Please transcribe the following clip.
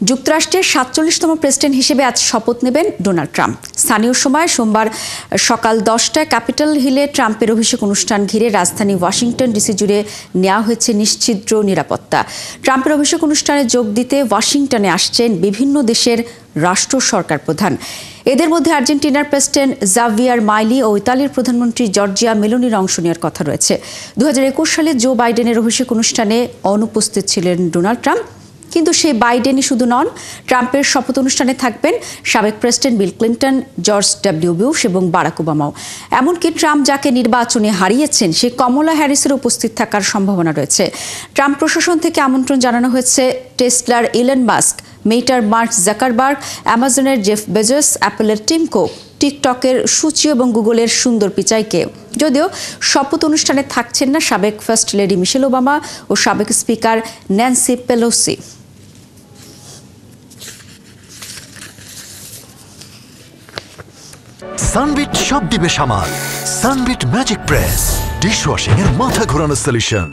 যুক্তরাষ্ট্রের ৪৭তম প্রেসিডেন্ট হিসেবে আজ শপথ নেবেন ডোনাল্ড ট্রাম্প। স্থানীয় সময় সোমবার সকাল ১০টায় ক্যাপিটল হিলে ট্রাম্পের অভিষেক অনুষ্ঠান ঘিরে রাজধানী ওয়াশিংটন ডিসি জুড়ে নেওয়া হয়েছে নিশ্ছিদ্র নিরাপত্তা। ট্রাম্পের অভিষেক অনুষ্ঠানে যোগ দিতে ওয়াশিংটনে আসছেন বিভিন্ন দেশের রাষ্ট্র সরকার প্রধান। এদের মধ্যে আর্জেন্টিনার প্রেসিডেন্ট জাভিয়ার মাইলি ও ইতালির প্রধানমন্ত্রী জর্জিয়া মেলোনির অংশ নেওয়ার কথা রয়েছে। ২০২১ সালে জো বাইডেনের অভিষেক অনুষ্ঠানে অনুপস্থিত ছিলেন ডোনাল্ড ট্রাম্প। কিন্তু সেই বাইডেনই শুধু নন, ট্রাম্পের শপথ অনুষ্ঠানে থাকবেন সাবেক president Bill Clinton, George W Bush এবং বারাক ওবামাও। এমনকি ট্রাম্প যাকে নির্বাচনে হারিয়েছেন সে কমলা হ্যারিসের উপস্থিত থাকার সম্ভাবনা রয়েছে। ট্রাম্প প্রশাসন থেকে আমন্ত্রণ জানানো হয়েছে টেসলার ইলন মাস্ক, মেটার মার্ক জাকারবার্গ, অ্যামাজনের জেফ বেজোস, অ্যাপলের টিম কুক, টিকটকের সূচি এবং গুগলের সুন্দর পিচাইকে। যদিও শপথ অনুষ্ঠানে থাকছেন না সাবেক ফার্স্ট লেডি মিশেল ওবামা ও সাবেক স্পিকার ন্যান্সি পেলোসি। সানবিট সব দিবে সামাল। সানবিট ম্যাজিক প্রেস ডিশওয়াশিং এর মাথা ঘোরানো সলিউশন।